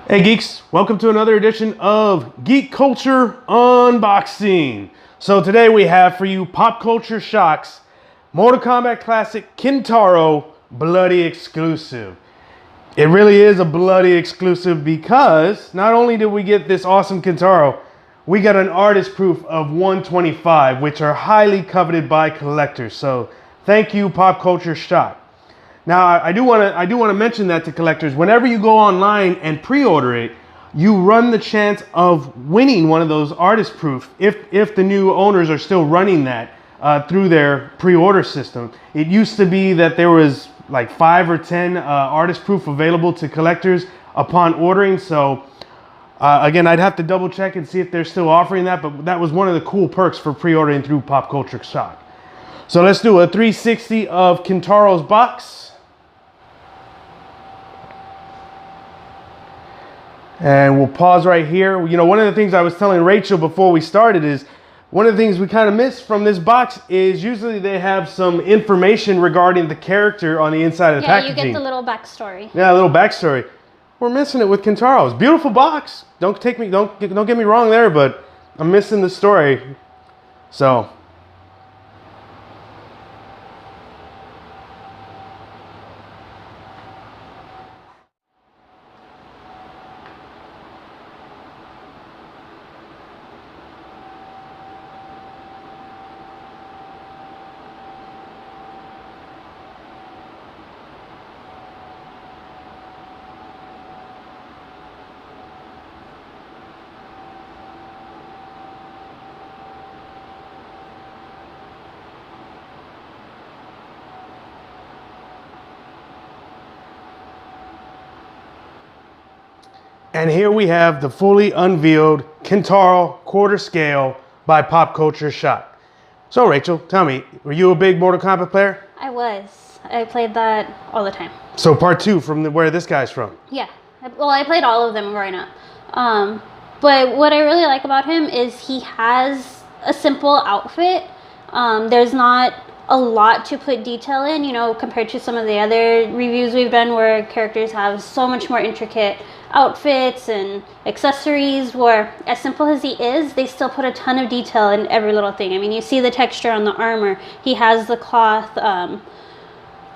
Hey geeks, welcome to another edition of Geek Culture Unboxing. So today we have for you Pop Culture Shocks Mortal Kombat Classic Kintaro Bloody Exclusive. It really is a bloody exclusive because not only did we get this awesome Kintaro, we got an artist proof of 125, which are highly coveted by collectors. So thank you, Pop Culture Shock. Now, I do want to mention that to collectors. Whenever you go online and pre-order it, you run the chance of winning one of those artist proof if the new owners are still running that through their pre-order system. It used to be that there was like 5 or 10 artist proof available to collectors upon ordering. So again, I'd have to double check and see if they're still offering that, but that was one of the cool perks for pre-ordering through Pop Culture Shock. So let's do a 360 of Kintaro's box. And we'll pause right here. You know, one of the things I was telling Rachel before we started is one of the things we kind of miss from this box is usually they have some information regarding the character on the inside of the packaging. Yeah, you get the little backstory. Yeah, a little backstory. We're missing it with Kintaro's. Beautiful box. Don't get me wrong there, but I'm missing the story. So and here we have the fully unveiled Kintaro quarter scale by Pop Culture Shock. So Rachel, tell me, were you a big Mortal Kombat player? I was. I played that all the time. So part 2 from where this guy's from. Yeah. Well, I played all of them growing up. But what I really like about him is he has a simple outfit. There's not a lot to put detail in, you know, compared to some of the other reviews we've done where characters have so much more intricate outfits and accessories, where as simple as he is, they still put a ton of detail in every little thing. I mean, you see the texture on the armor. He has the cloth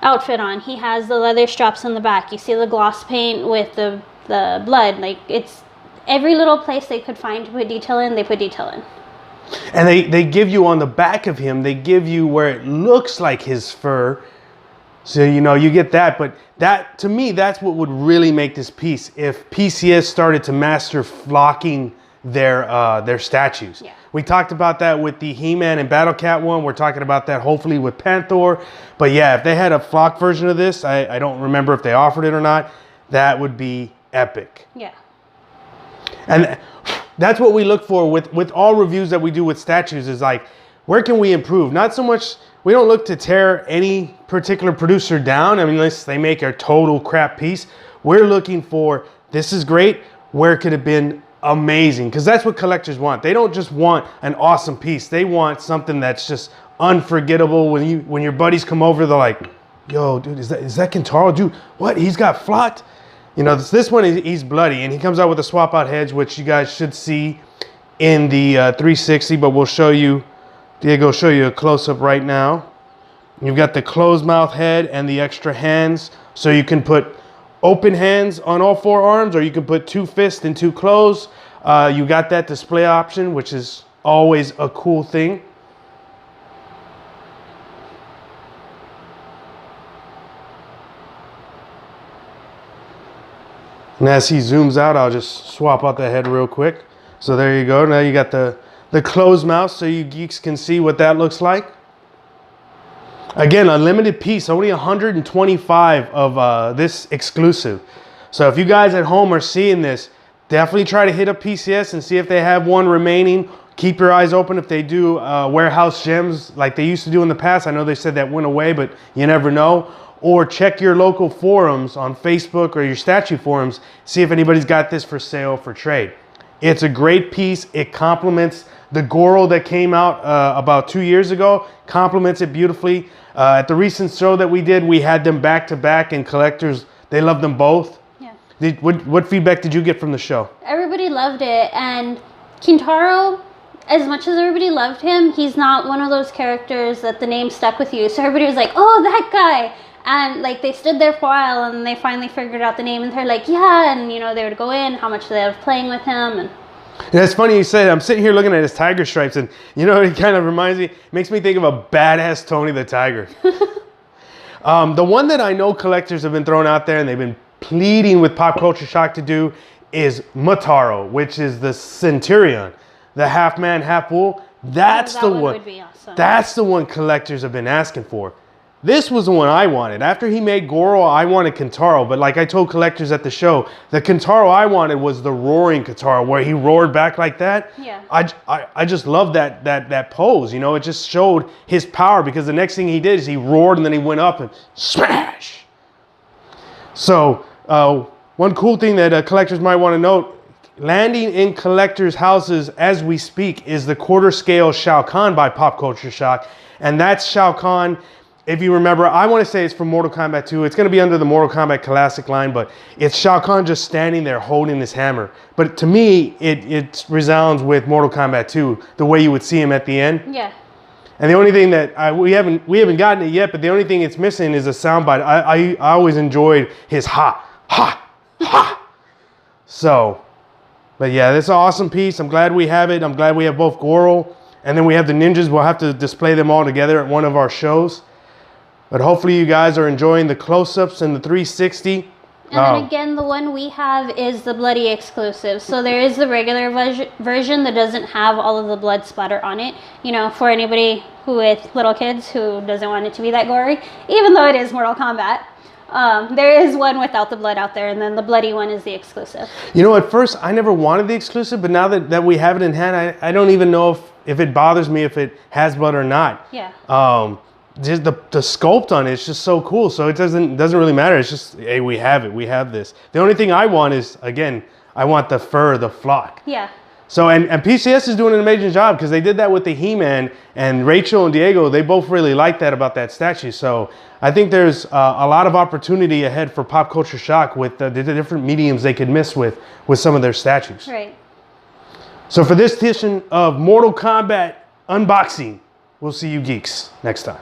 outfit on. He has the leather straps on the back. You see the gloss paint with the blood. Like, it's every little place they could find to put detail in, they put detail in. And they give you on the back of him, they give you where it looks like his fur. So, you know, you get that. But that, to me, that's what would really make this piece if PCS started to master flocking their statues. Yeah. We talked about that with the He-Man and Battle Cat one. We're talking about that hopefully with Panther. But yeah, if they had a flock version of this, I don't remember if they offered it or not, that would be epic. Yeah. And that's what we look for with all reviews that we do with statues is like, where can we improve? Not so much, we don't look to tear any particular producer down. I mean, unless they make a total crap piece. We're looking for, this is great, where could it have been amazing? Because that's what collectors want. They don't just want an awesome piece. They want something that's just unforgettable. When your buddies come over, they're like, yo, dude, is that Kintaro? Dude, what? He's got flocked? You know, this one, he's bloody, and he comes out with a swap out heads, which you guys should see in the 360, but we'll show you, Diego will show you a close-up right now. You've got the closed mouth head and the extra hands, so you can put open hands on all 4 arms, or you can put 2 fists and 2 closed. You got that display option, which is always a cool thing. And as he zooms out, I'll just swap out the head real quick. So there you go. Now you got the closed mouth so you geeks can see what that looks like. Again, a limited piece, only 125 of this exclusive. So if you guys at home are seeing this, definitely try to hit up PCS and see if they have one remaining. Keep your eyes open if they do warehouse gems like they used to do in the past. I know they said that went away, but you never know. Or check your local forums on Facebook or your statue forums. See if anybody's got this for sale for trade. It's a great piece. It complements the Goro that came out about 2 years ago. Complements it beautifully. At the recent show that we did, we had them back to back, and collectors, they love them both. Yeah. What feedback did you get from the show? Everybody loved it, and Kintaro, as much as everybody loved him, he's not one of those characters that the name stuck with you. So everybody was like, "Oh, that guy." And like they stood there for a while, and they finally figured out the name, and they're like, "Yeah," and you know they would go in, how much they love playing with him, and it's funny you say that. I'm sitting here looking at his tiger stripes, and you know it kind of reminds me, makes me think of a badass Tony the Tiger. The one that I know collectors have been throwing out there, and they've been pleading with Pop Culture Shock to do, is Mataro, which is the Centurion, the half man, half bull. That's that the one one. would be awesome. That's the one collectors have been asking for. This was the one I wanted. After he made Goro, I wanted Kintaro. But like I told collectors at the show, the Kintaro I wanted was the roaring Kintaro, where he roared back like that. Yeah. I just love that pose. You know, it just showed his power, because the next thing he did is he roared and then he went up and smash. So one cool thing that collectors might want to note, landing in collectors' houses as we speak is the quarter scale Shao Kahn by Pop Culture Shock. And that's Shao Kahn. If you remember, I want to say it's from Mortal Kombat 2. It's going to be under the Mortal Kombat Classic line, but it's Shao Kahn just standing there holding his hammer. But to me, it resounds with Mortal Kombat 2, the way you would see him at the end. Yeah. And the only thing that we haven't gotten it yet, but the only thing it's missing is a soundbite. I always enjoyed his ha, ha, ha. So, but yeah, this is an awesome piece. I'm glad we have it. I'm glad we have both Goro, and then we have the ninjas. We'll have to display them all together at one of our shows. But hopefully you guys are enjoying the close-ups and the 360. And then again, the one we have is the bloody exclusive. So there is the regular version that doesn't have all of the blood splatter on it. You know, for anybody with little kids who doesn't want it to be that gory, even though it is Mortal Kombat. There is one without the blood out there, and then the bloody one is the exclusive. You know, at first I never wanted the exclusive, but now that we have it in hand, I don't even know if it bothers me if it has blood or not. Yeah. Just the sculpt on it is just so cool. So it doesn't really matter. It's just, hey, we have it. We have this. The only thing I want is, again, I want the fur, the flock. Yeah. So, and PCS is doing an amazing job, because they did that with the He-Man, and Rachel and Diego, they both really like that about that statue. So I think there's a lot of opportunity ahead for Pop Culture Shock with the different mediums they could miss with some of their statues. Right. So for this edition of Mortal Kombat Unboxing, we'll see you geeks next time.